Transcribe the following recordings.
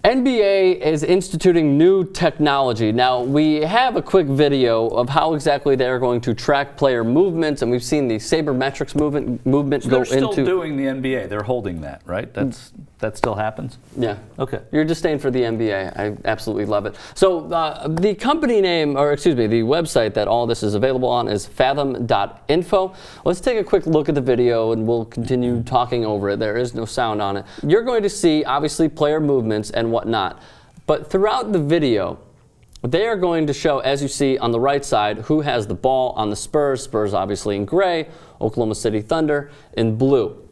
NBA is instituting new technology. Now, we have a quick video of how exactly they're going to track player movements, and we've seen the Sabermetrics movement so go they're still into... doing the NBA. They're holding that, right? That still happens? Yeah. Okay. You're disdain for the NBA. I absolutely love it. So the company name, or excuse me, the website that all this is available on is fathom.info. Let's take a quick look at the video and we'll continue talking over it. There is no sound on it. You're going to see, obviously, player movements and whatnot. But throughout the video, they are going to show, as you see on the right side, who has the ball on the Spurs. Spurs obviously in gray, Oklahoma City Thunder in blue.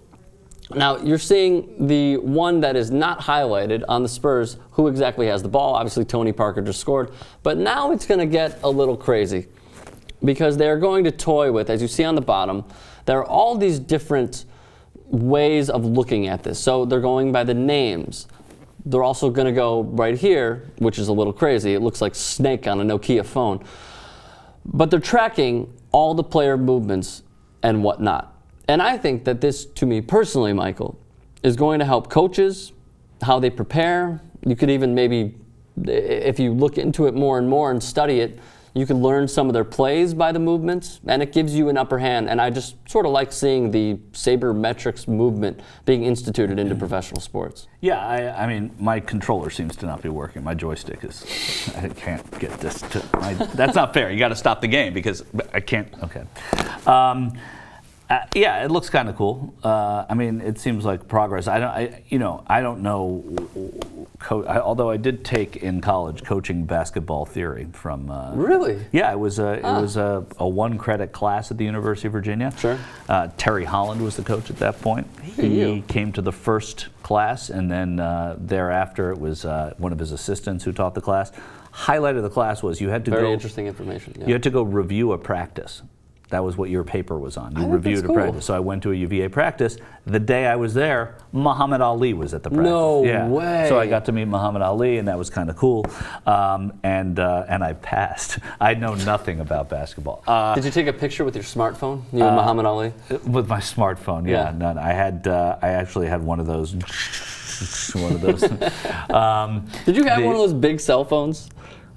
Now, you're seeing the one that is not highlighted on the Spurs, who exactly has the ball. Obviously, Tony Parker just scored. But now it's going to get a little crazy because they're going to toy with, as you see on the bottom, there are all these different ways of looking at this. So they're going by the names. They're also going to go right here, which is a little crazy. It looks like Snake on a Nokia phone. But they're tracking all the player movements and whatnot. And I think that this, to me personally, Michael, is going to help coaches, how they prepare. You could even maybe, if you look into it more and more and study it, you can learn some of their plays by the movements, and it gives you an upper hand. And I just sort of like seeing the Sabermetrics movement being instituted into professional sports. Yeah, I mean, my controller seems to not be working. My joystick is, I can't get this to, that's not fair. You got to stop the game because I can't, okay. Yeah, it looks kind of cool. I mean, it seems like progress. I don't know. Although I did take in college coaching basketball theory from. Really? Yeah, it was a 1-credit class at the University of Virginia. Sure. Terry Holland was the coach at that point. He came to the first class, and then thereafter it was one of his assistants who taught the class. Highlight of the class was you had to Very interesting information. Yeah. You had to go review a practice. That was what your paper was on. You reviewed a practice. So I went to a UVA practice. The day I was there, Muhammad Ali was at the practice. No way. So I got to meet Muhammad Ali, and that was kind of cool. And I passed. I know nothing about basketball. Did you take a picture with your smartphone, you and Muhammad Ali? With my smartphone, yeah. None. I actually had one of those. One of those. Did you have one of those big cell phones?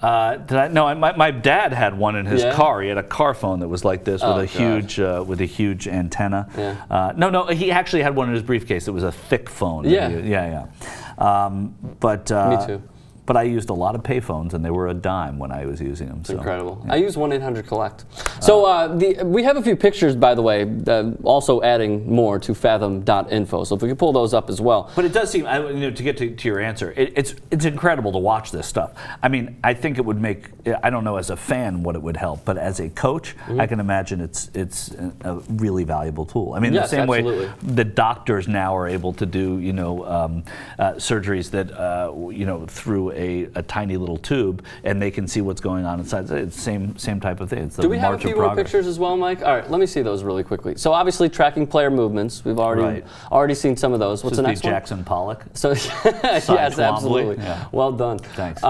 No, my dad had one in his car. He had a car phone that was like this with a huge antenna. Yeah. No, he actually had one in his briefcase. It was a thick phone. Yeah. Me too. But I used a lot of payphones, and they were a dime when I was using them. It's incredible. Yeah. I use 1-800-COLLECT. So we have a few pictures, by the way, also adding more to fathom.info. So if we could pull those up as well. But it does seem, to get to your answer, it's incredible to watch this stuff. I mean, I think it would make, I don't know as a fan what it would help, but as a coach, I can imagine it's a really valuable tool. I mean, the same way the doctors now are able to do, surgeries that, through a tiny little tube, and they can see what's going on inside. It's the same type of thing. It's the Do we have a few more pictures as well, Mike? All right, let me see those really quickly. So obviously tracking player movements. We've already seen some of those. What's the next one? Jackson Pollock. So yes, absolutely. Yeah. Well done. Thanks.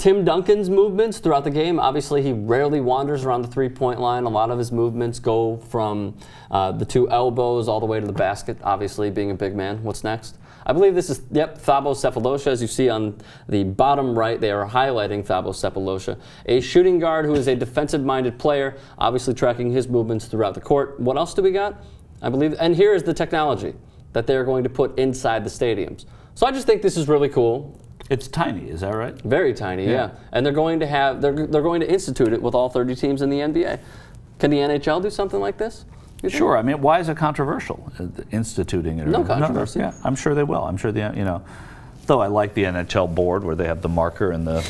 Tim Duncan's movements throughout the game. Obviously, he rarely wanders around the three-point line. A lot of his movements go from the two elbows all the way to the basket. Obviously, being a big man. What's next? I believe this is, Thabo Sefolosha. As you see on the bottom right, they are highlighting Thabo Sefolosha, a shooting guard who is a defensive-minded player, obviously tracking his movements throughout the court. What else do we got? I believe, and here is the technology that they're going to put inside the stadiums. So I just think this is really cool. It's tiny, is that right? Very tiny, yeah. And they're going to have, they're going to institute it with all 30 teams in the NBA. Can the NHL do something like this? Sure. I mean, why is it controversial instituting it? No controversy. Yeah, I'm sure they will. I'm sure though I like the NHL board where they have the marker and the,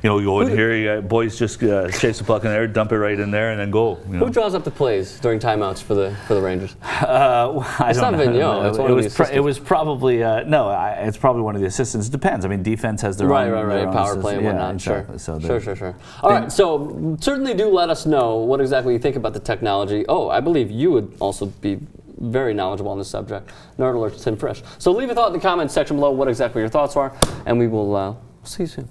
you go in here, boys just chase the puck in there, dump it right in there, and then go. Who draws up the plays during timeouts for the Rangers? It's not Vigneault. It's one of the assistants. It was probably it's probably one of the assistants. It depends. I mean, defense has their own power play and whatnot. Exactly. Sure. All right. So certainly do let us know what exactly you think about the technology. Oh, I believe you would also be very knowledgeable on this subject. Nerd Alert's Tim Frisch. So leave a thought in the comments section below what exactly your thoughts are, and we will see you soon.